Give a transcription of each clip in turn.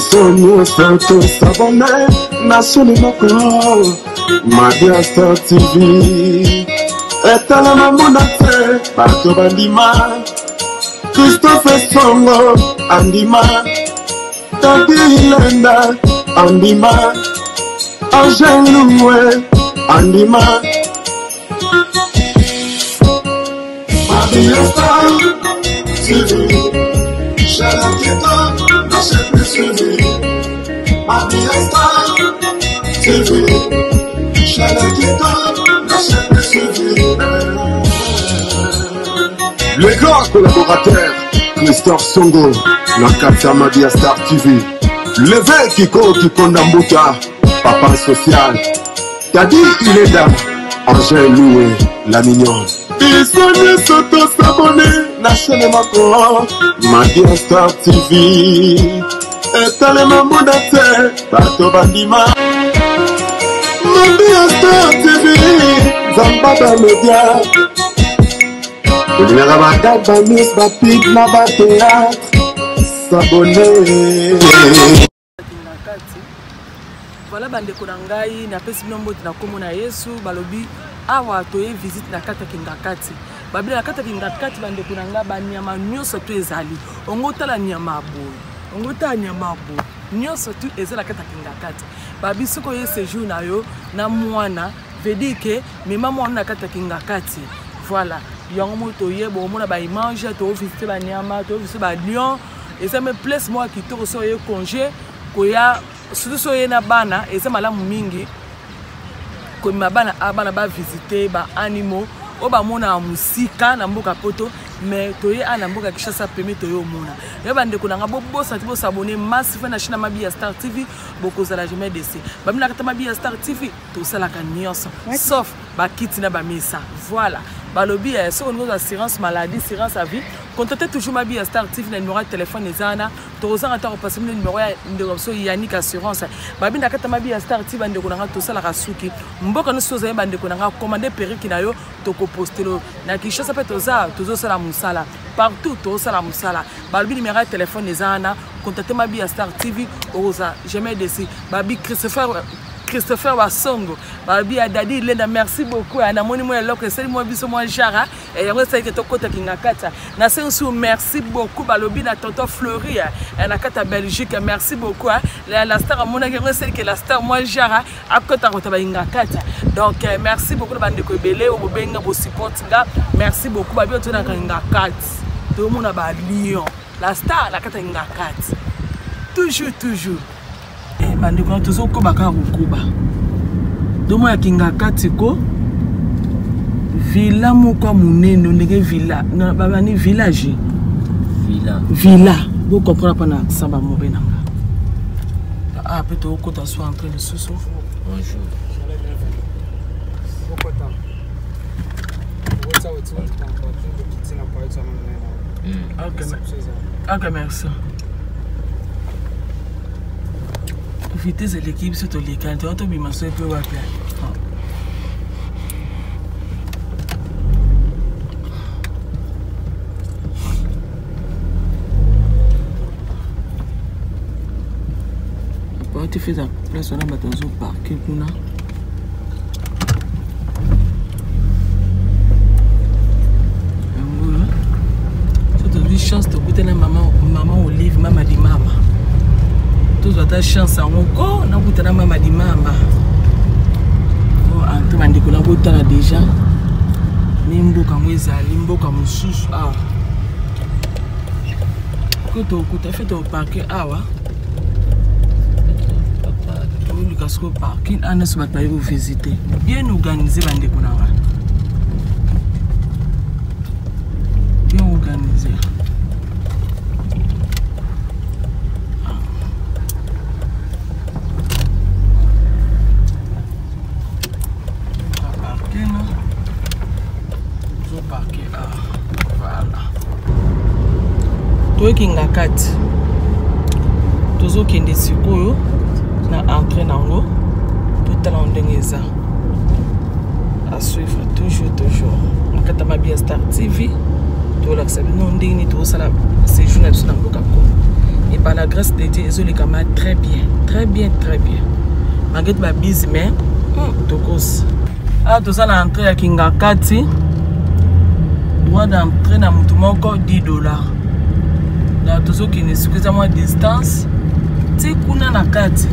Sonho santo sabonné nationale makolo Madia Star TV etala mamonate bato bandima Christophe Songo andima Tadi Lenda andima Angel Loué andima Madia Star TV Chalaketa nationale TV Madia Star TV Chalaketa nationale TV. Les grands collaborateurs Christophe Songo Nakata Madia Star TV Levé Kiko Kikondambuta Papa Social Tadi Ileda Angel Loué la mignonne. Ils sont les autos s'abonner Nationale Mako Madia Star TV etale mamudate bato bandima Madia Star TV Zambada Media Olera bagaba news bapig na bateat s'abonner. Voilà bandeko na ngai na pesi bino mbote na kombo na Yesu balobi awa toye visite na kata Kingakati. Babila na kata Kingakati bandeko na ngai banyama nyonso to ezali. Ongotala nyama boye. Ongotala nyama boye. Nyonso to ezala kata Kingakati. Babi soko ye séjour na yo na mwana veut que mema mwana na kata Kingakati. Voilà. Yango moto ye bo mona ba image to visiter ba nyama to visiter ba lion et ça me place moi qui to so ye congé ko ya surtout so ye na bana et ça malamu mingi ko mabana abana ba visiter ba animaux o ba mona musika na mboka poto mais to ye ana mboka Kishasa permet to yo mona ya bande ko na bo sati bo s'abonner massif na china Madia Star TV boko za la jamais décès ba mina kata Madia Star TV to sala ka nyonso sauf ba kiti na ba misa. Voilà balobi sur une assurance maladie, assurance à vie. Contactez toujours Madia Star TV na numéro de téléphone ezana to ozanga ta repasser le numéro ya ndeko Yannick assurance babi na kata Madia Star TV bande ko na to sala rasuki mboka no soza bande ko na commander perruque na yo to ko postelo na Kishasa pe to za to sala musala partout to sala musala balobi numéro de téléphone ezana contactez Madia Star TV oza jamais décès babi Christopher Wasongo babi adadi Lenda merci beaucoup na moni moi loko seli moi biso moi jara et yango ça que to kota Kingakata na sensu merci beaucoup balobi na tonton Fleury na kata Belgique merci beaucoup la star mona que celle que la star moi jara akota kota ba Kingakata donc merci beaucoup bande ko belé o benga bo support nga merci beaucoup babi on tona Kingakata to mona ba lion la star la kata Kingakata toujours bande ko tozo ko baka rukuba domo ya Kingakati ko villa moko munene ndenge villa na babani village villa vous comprenez pas na samba mobena ah peut-être ko ta soit en train de sous bonjour ok merci. Vitesse de l'équipe sur tous les cantons, tu m'as fait peu voir. Quand tu fais ta place, on a battu au parc. Tu te dis chance de goûter maman Olive, maman dit maman. Tous ta chance en encore na kutana mama di mama bon antu mandiko na botala déjà nimboka mwezali mboka mususu awa koto kuta fait au parc awa oui kasko parking anas bat ba yo visiter bien organisé bandeko na wa bien organisé. Kingakati. Tozo kende sikoyo na entrée nango. Tout à l'endengeza. À suivre toujours. On katama bien Star TV. Tout là ça non ndini tout ça là séjour na biso na mboka ko. Et par la grâce de Dieu, ils ont les camarades très bien. Malgré ma bise, mais tokos. Ah, tout ça, l'entrée à Kingakati. Droit d'entrée dans mon $10. Là, tout ça qui est suffisamment distance. Tu sais, qu'on a la carte.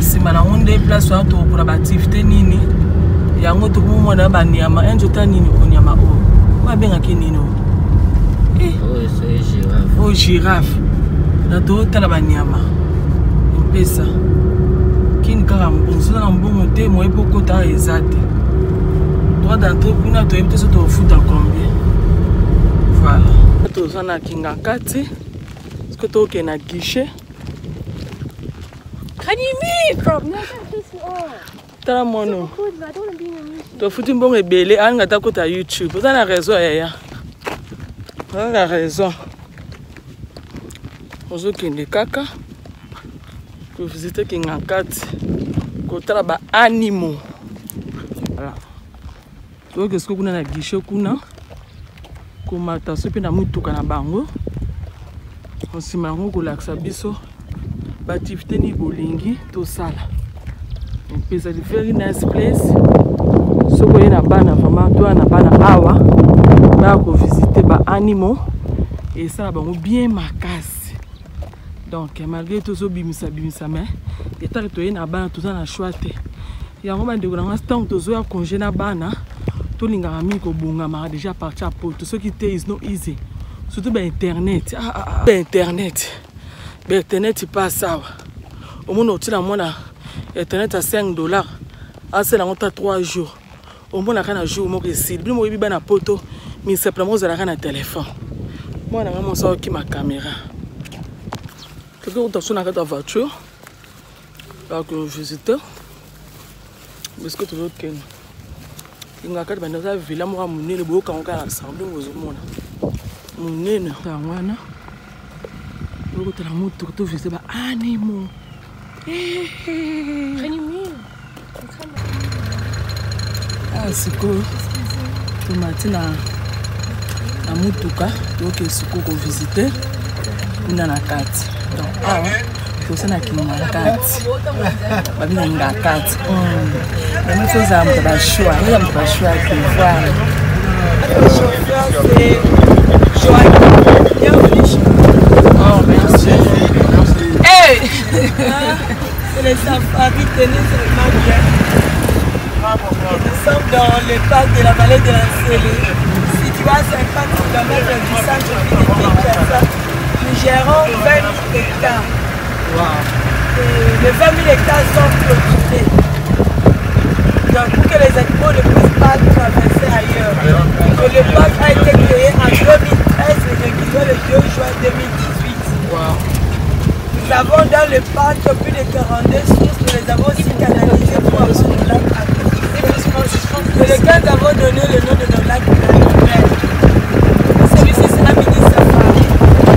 Si on a une place pour la activité, nini. Il y a un autre moment dans la niama. Un jour, nini pour niama. On va bien à Kinino. Oh, c'est girafe. Oh, girafe. Na to tala banyama mpesa kini kaka mbonzo na mbongo te mo epoko ta ezate droit d'entrée kuna to ebite so to futa combien voilà to zana Kingakati parce que to ke na guichet kanimi from tala mono to futi mbongo ebele anga ta kota YouTube za na raison ya la raison. Ozo kende kaka pour visiter Kingakati kotala ba animaux voilà donc qu'est-ce que kuna na guichet kuna komata sope na mutuka na bango nsima yango kolakisa biso ba activité ni bolingi to sala mpeza di very nice place soko ye na bana vraiment to na bana awa ba ko visiter ba animaux et ça bango bien makasi. Donc, malgré tout ce bimisa, mais il y a des gens qui ont choix. Il y a des gens qui ont congé na bana. Tout le monde a déjà parti à Pau. Tout ce qui était is not easy. Surtout Internet. Internet. Internet, c'est pas ça. Au moins, Internet à $5. C'est là 3 jours. Au moins, on a un jour où ici. Puis, moi, je suis poto. Mais simplement, je un téléphone. Moi, je suis ma caméra. Quelqu'un attention à la voiture. Là, que visiteur. Parce que tu veux que. Il y a quelqu'un qui a vu la mort à mon nez, le beau quand on a assemblé aux hommes. Mon nez, c'est un wana. Le côté de la moto, tu veux voir animaux. Ah, c'est cool. Tu m'as dit la motuka, donc c'est cool qu'on visite. On a la carte. Donc, ah ouais, il faut que Kingakati. Babi na Kingakati. Mais il faut que ça me choix. Il y a un choix qui voir. Le chauffeur c'est Joël. Bienvenue. Oh merci. Hey. C'est les safaris tennis vraiment bien. Nous sommes dans le parc de la vallée de la Célé. Situé à 50 km du centre-ville de Kinshasa. Nous gérons 20 000 hectares. Wow. Et les 20 000 hectares sont clôturés. Donc pour que les animaux ne puissent pas traverser ailleurs. Et le parc a été créé en 2013 et régulier le 2 juin 2018. Wow. Nous avons dans le parc plus de 42 sources, nous les avons aussi canalisées pour avoir nos lacs aquatiques. Et lesquels avons donné le nom de nos lacs naturels. Celui-ci c'est la mini safari.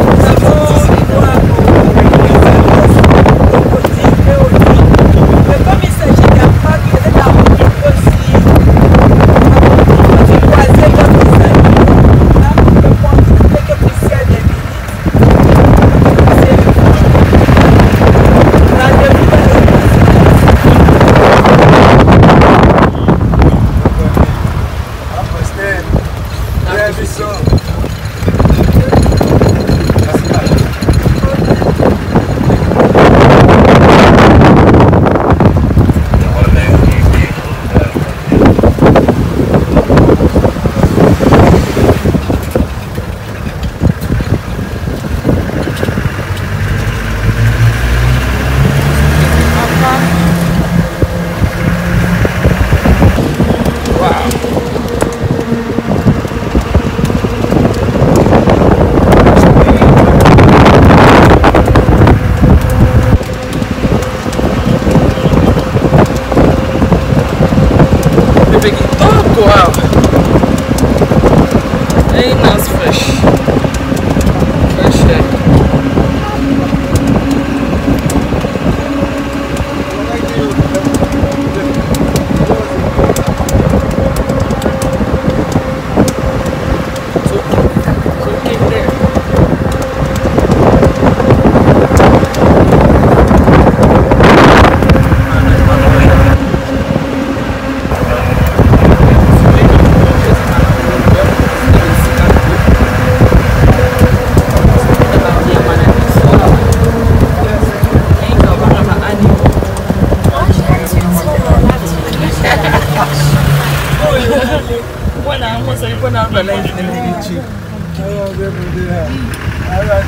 Nous avons mais comme il s'agit d'un parc, peut-être la route aussi. On va croiser notre salut. Là, on peut prendre quelques poussières des minutes.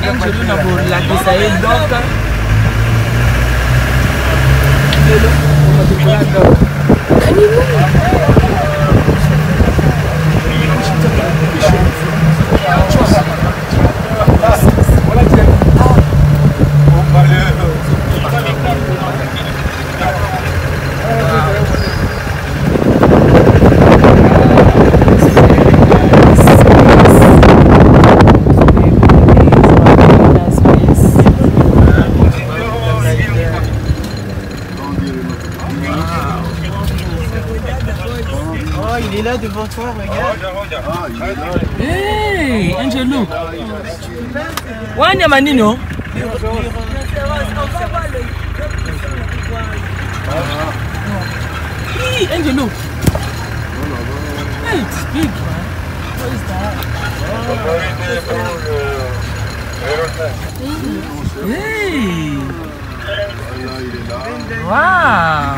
Angelo na bolakisa ye donc lelo okotokola donc Il est là devant toi, regarde. Hey, Angelo. Wanya manino? Hey, Angelo. Hey, it's big, man. What is that? Hey. Wow.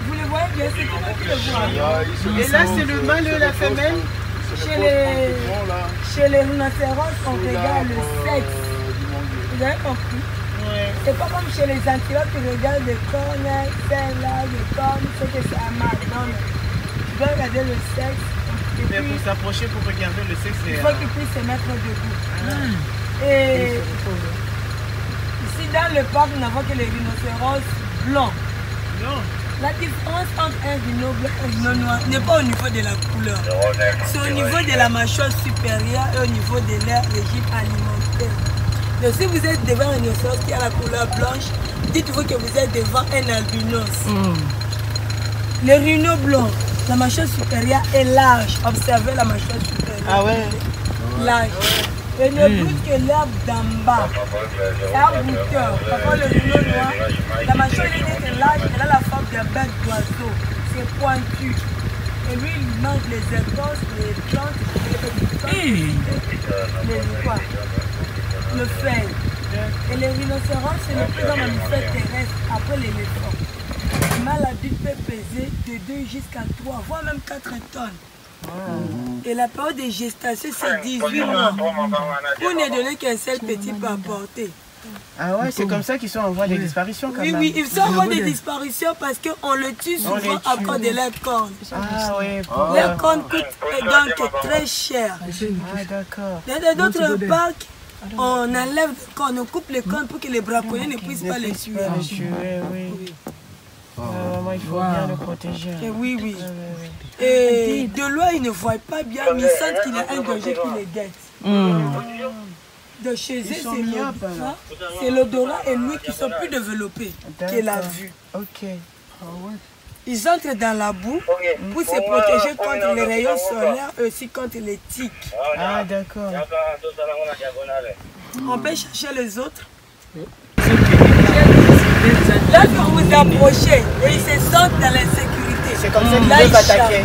Vous les voyez bien, c'est comment tu le vois. Et là, c'est le mâle et la femelle. Chez les rhinocéros, on regarde le sexe. Vous avez compris? C'est pas comme chez les antilopes, tu regardes les cornes, celle-là, les cornes, c'est que c'est un mâle. Non, mais tu dois regarder le sexe. Mais pour s'approcher, pour regarder le sexe, il faut qu'il puisse se mettre debout. Et ici, dans le parc, nous n'avons que les rhinocéros blancs. Non. La différence entre un rhino blanc et un rhino noir n'est pas au niveau de la couleur. C'est au niveau de la mâchoire supérieure et au niveau de leur régime alimentaire. Donc si vous êtes devant un rhinocéros qui a la couleur blanche, dites-vous que vous êtes devant un albinos. Le rhino blanc, la mâchoire supérieure est large. Observez la mâchoire supérieure. Ah ouais? Large. Et ne doute que l'herbe d'en bas. C'est un bouteur. Par contre, le rhino noir, la mâchoire est large, elle a la forme d'un bec d'oiseau. C'est pointu. Et lui, il mange les écorces, les plantes, les petits le feuille. Et les rhinocéros, c'est le plus grand mammifère terrestre après l'éléphant. Le mâle adulte peut peser de 2 jusqu'à 3, voire même 4 tonnes. Et la période de gestation, c'est 18 mois. Pour ne donner qu'un seul petit peut apporter. Ah ouais, c'est comme ça qu'ils sont en voie de disparition quand oui, même. Oui, ils sont en voie de disparition parce qu'on le tue souvent à cause de leurs cornes. Ah ouais. Leurs cornes coûtent donc très cher. Ah d'accord. Dans d'autres parcs, on enlève les cornes, on coupe les cornes pour que les braconniers ne puissent pas les tuer. Oui. Vraiment, il faut bien le protéger. Oui. Et de loin, ils ne voient pas bien, mais ils sentent qu'il y a un danger qui les guette. De chez eux, c'est l'odorat et l'ouïe qui sont plus développés que la vue. Ok. Ils entrent dans la boue pour se protéger contre les rayons solaires et aussi contre les tiques. Ah d'accord. On peut chercher les autres. Là, quand vous approchez, et ils se sentent dans l'insécurité. C'est comme ça qu'ils peuvent attaquer.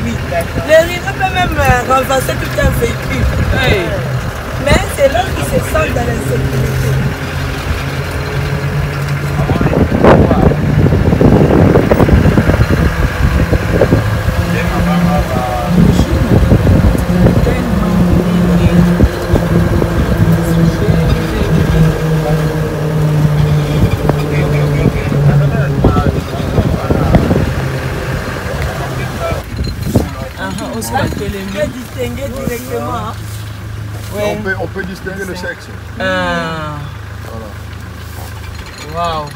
Les rhinos peuvent même renverser tout un véhicule. Mais c'est là qu'ils se sentent dans l'insécurité. On peut distinguer directement. On peut distinguer le sexe. Voilà. Wow.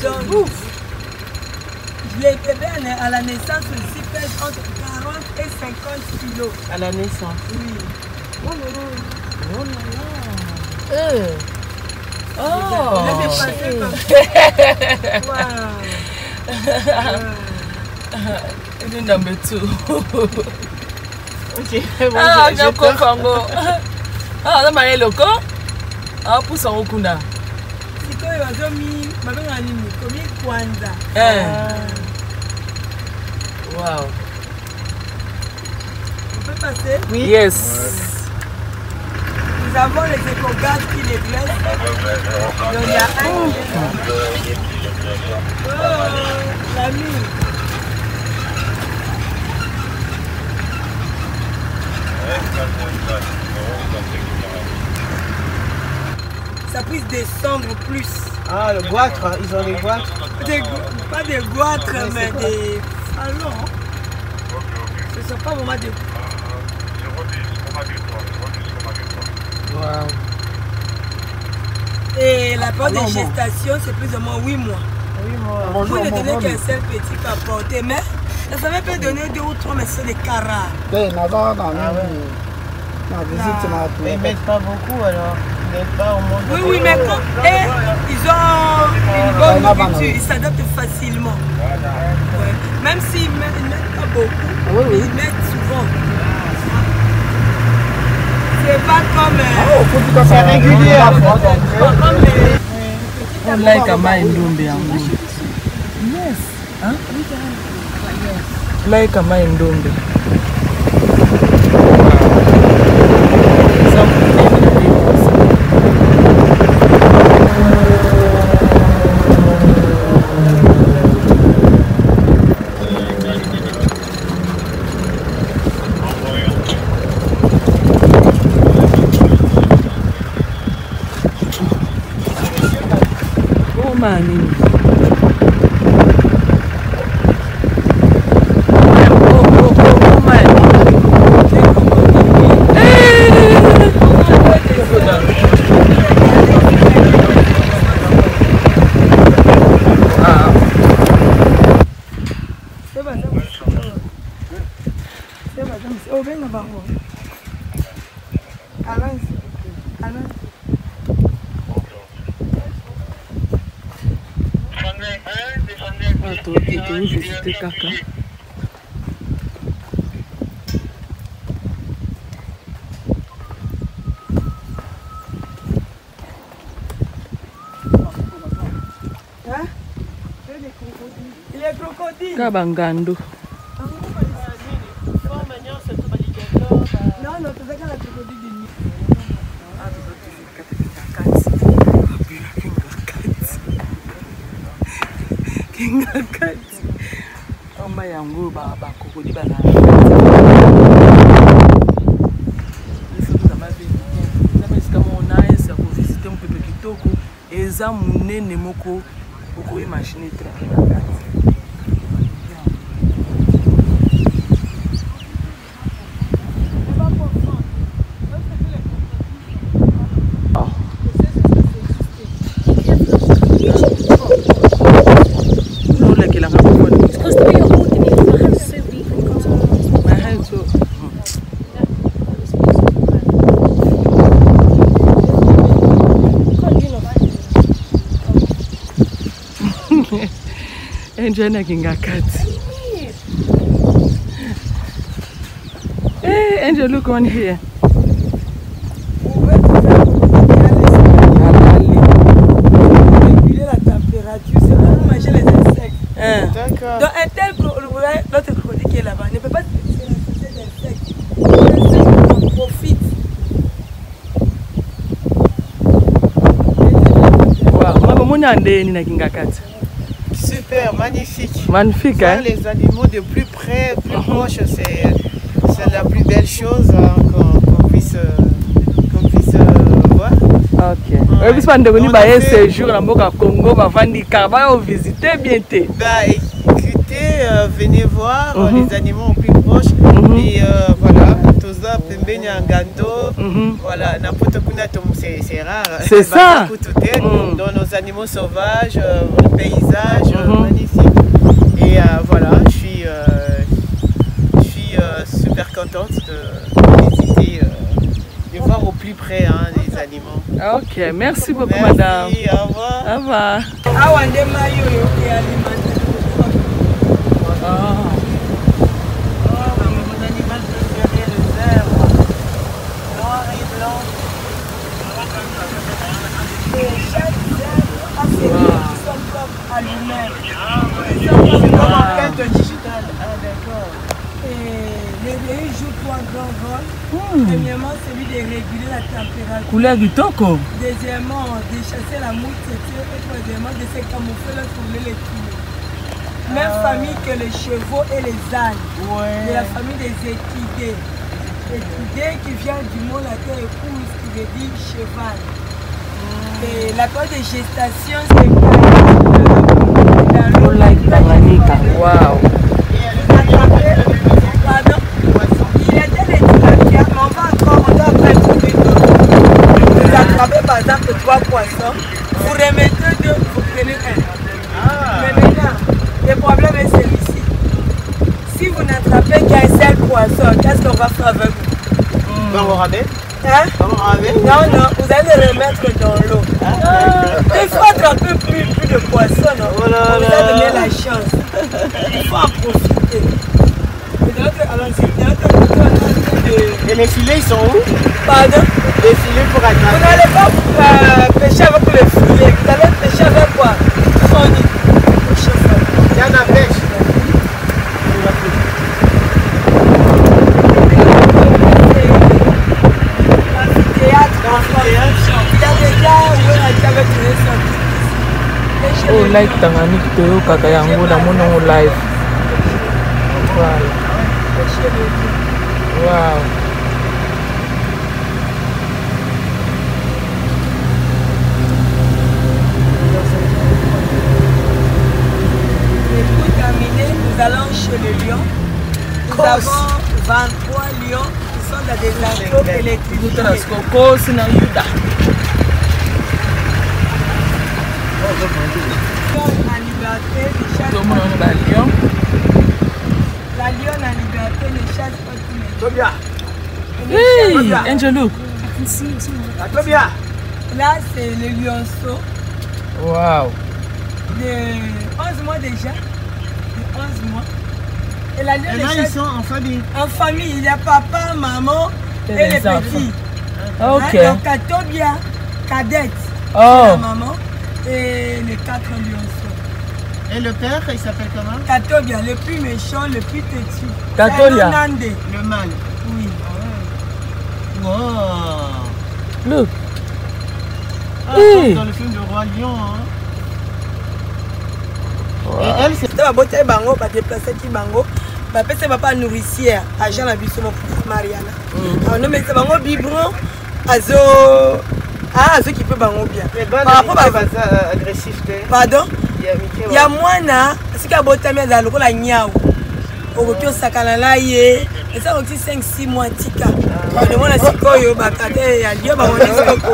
Donc, les bébés à la naissance aussi pèsent entre 40 et 50 kilos. À la naissance. Oui. Oh là là. Wow. On peut passer? Oui. Yes. Nous avons les éco-gaz qui les blessent. Donc il y a un descendre plus. Ah, le goitre, ils ont les goitres. Pas des goitres, mais des ballons. Ce ne sont pas vraiment des... Wow. Et la période de gestation, c'est plus ou moins 8 mois. Oui, moi. Vous ne donnez qu'un seul petit qu'à porter, mais la famille peut donner 2 ou 3, mais c'est des carats. Mais ils mettent pas beaucoup alors. Ils mettent pas au monde. Oui, mais comme ils ont une bonne nourriture, ils s'adaptent facilement. Ouais. Même s'ils ne mettent pas beaucoup, ils mettent souvent. C'est pas comme... c'est régulier. On like a my ndombe yangu. Yes. Huh? Like a my ndombe. Mani. Visiter caca. Hein? Il est crocodile. Kabangando. Non, non, tu sais qu'il y a la crocodile de nuit. Amba yango ba kokodi bana. Visiter un peu kitoko eza munene moko oko imaginer très. Angel Kingakati. Hey, Angel, look on here. Réguler la température, c'est vraiment manger les insectes. D'accord. Donc un tel l'autre crocodile qui est là-bas ne peut pas se les insectes. Les insectes en profitent. Wow, maman, mon andé ni Kingakati. Super, magnifique. Magnifique, voir hein? les animaux de plus près, plus proche, c'est la plus belle chose qu'on puisse voir. Ok. Et puis, pendant que nous avons ce jour dans le Congo, nous avons visité bien. Bah, écoutez, venez voir les animaux plus proches. Et voilà, tout ça, pembeni en gâteau. Voilà, n'importe quoi, c'est rare. C'est ça. Dans nos animaux sauvages, le paysage magnifique. Et voilà, je suis super contente de visiter, de voir au plus près les animaux. Ok, merci beaucoup, Merci, madame. Au revoir. Au revoir. Mon animal préféré, le zèbre. Noir et blanc. Et chaque zèbre a ses lignes qui sont propres à lui-même. Ils sont comme Empreinte digitale. Ah, d'accord. les véhicules jouent 3 grands rôles. Premièrement, celui de réguler la température. Couleur du toco. Deuxièmement, de chasser la mouche. Et troisièmement, de se camoufler lorsqu'on voulait les tuer. Même famille que les chevaux et les ânes. Ouais. De la famille des équidés. Équidés qui vient du mot latin épouse, qui veut dire cheval. Et la période de gestation, c'est Oh, like Tanganyika. Wow. Pardon? Il était des tilapias, mais on doit après trouver d'autres. Vous attrapez par exemple 3 poissons, vous remettez 2, vous prenez 1. Mais maintenant, le problème est celui-ci. Si vous n'attrapez qu'un seul poisson, qu'est-ce qu'on va faire avec vous? Hein? Non, vous allez le remettre dans l'eau. Il faut attraper plus de poissons. Non? Vous allez donner la chance. Il faut en profiter. Et les filets, ils sont où? Pardon? Les filets pour attraper. Vous n'allez pas pêcher avec les filets. Vous allez pêcher avec quoi? Sony. Il y en a pêche. Oh, like Tanganyika to kaka yango na mona mo live. Wow. Wow. Et pour terminer, nous allons chez le lion. Nous avons 23 lions qui sont dans des enclos électrifiés. La lionne en liberté ne chasse pas tous les jours. Hey, Angel, look. Là, c'est le lionceau Wow. de 11 mois déjà. De 11 mois. Et la lionne Et là, ne ils chasse sont en famille. en famille. Il y a papa, maman et les enfants. petits. Ok. Hein, donc, Katobia, Cadette, Oh. la maman et les 4 lionceaux. Et le père, il s'appelle comment? Katobia, le plus méchant, le plus têtu. Katobia. C'est un Nande. Le mâle. Oui. Wow. Look. Ah, Hey. dans le film de Roi Lion. Hein. Et elle, c'est... C'est un beau bango, va déplacer qui bango. Va passer papa nourricière, agent la biso mon Mariana. Non mais c'est bango biberon, azo qui peut bango bien. Mais bon, Par rapport à agressif. pardon. Il y a moi na, c'est qu'à botamé à l'eau la niaou. Au retour sakana là et ça aussi 5-6 mois tika. Le monde a sikoyo bakate ya lieu ba woni soko.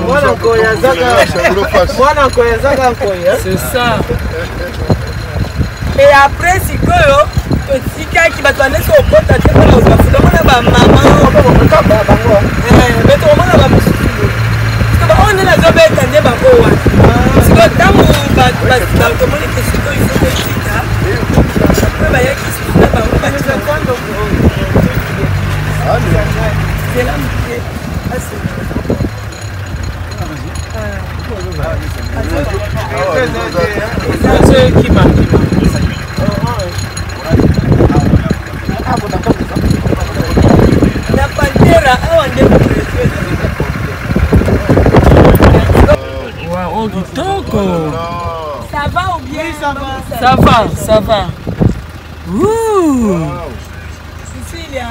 Moi encore ya zaka koya. C'est ça. Et après sikoyo tika qui va tourner sur kota te pour nous faire donc on a ba maman mais tout le monde a ba mususu. Parce que on est la zobe tande ba ko wa. Parce que tamu ba tout le monde que sikoyo il faut que tika. Après ba ya qui se fait ba ba c'est là C'est qui m'a. la pantera Wow, oh, kitoko. ça va ou bien Ça va. Ouh. ici il y a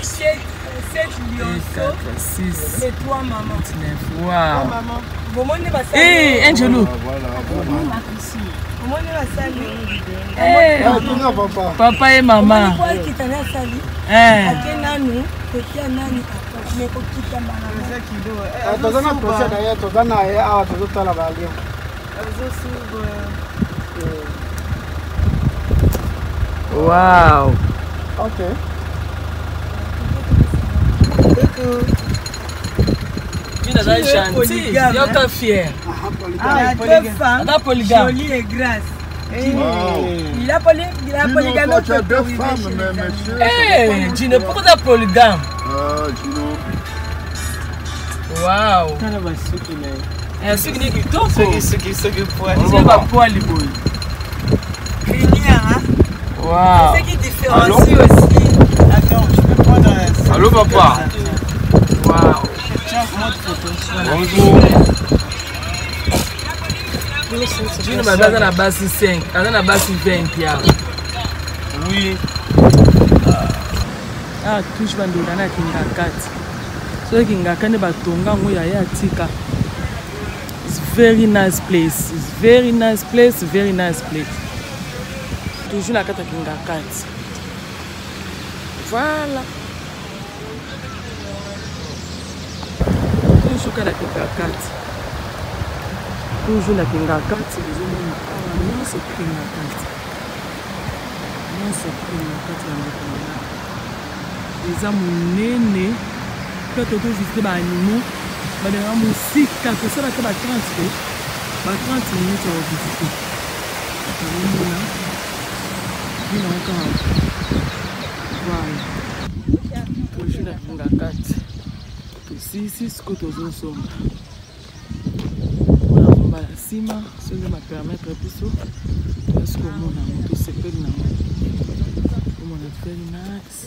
7 lionceaux 6, et 3 mamans. 9. Wow. Vous montrez pas ça. Hey, Angelo. Vous montrez pas ça. Hey, papa et maman. Vous voyez qui t'en a sali. Hein. Akenanu, petit anani, mais petit camarade. tozana projet na ye toza na ye awa tozotala balio Wow. ok Tu n'as pas gentil. Yo t'es fier. Il a 2 femmes, Ada polygame. jolies et grasses. Wow. Il a polygamé. Tu as 2 femmes mais monsieur Hey, Gino, pourquoi t'as polygame? Gino Wow. Ce qui est kitoko. Ceux qui C'est pas poil boy. Wow. Ce qui différencie aussi. Attends, je peux prendre un... Allô papa. Wow. Bonjour. Gino m'a dans la base 5, dans la base 20 ya. Oui. Ah, touche bando na kinga kati. So kinga kane batonga ngo ya tika. It's very nice place. It's very nice place. Very nice place. Toujours la carte Kingakati. Voilà. Toujours la Kingakati. Toujours la Kingakati. Non, c'est Kingakati. Non, c'est Kingakati. Les amours quand on peut visiter les animaux, on a musique, quand on sort à 30 minutes à visiter. Voilà. Toujours la Kingakati. Ici, ce que tu as ensemble. On va la cima, ce qui va permettre plus parce que mon amour, tout c'est que nous on a fait nice.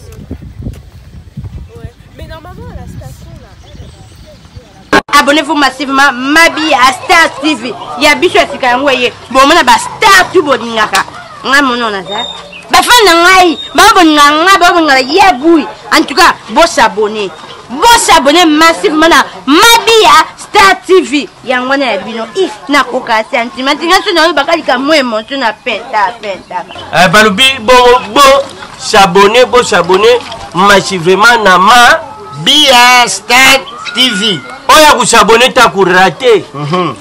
Mais normalement, à la station, là, abonnez-vous massivement Mabi à Star TV. Il y a bicho si quand vous voyez. Bon, on a Star tout bon ngaka. Nga mono na ça. Ba fa na ngai, ba bon nganga ya boui. En tout cas, bon s'abonner. Bon s'abonner massivement na Mabi à Star TV. Ya ngwana bino if na koka sentiment. Nga so na bakali ka mo emotion na penta. Balobi bon s'abonner massivement na Mabi à Star TV. Oya kusabone ta kurate.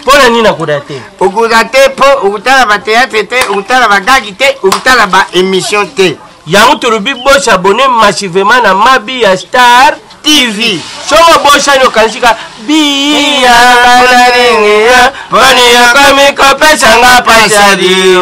Pona nina kurate? Ukurate po ukutala ba théâtre te, ukutala ba gagi te, ukutala ba émission te. Yango turubi bo s'abonner massivement na Mabi à Star TV. Somo bo shano kanshika biya banaringa. Bani yakami ko pesa nga pasadi.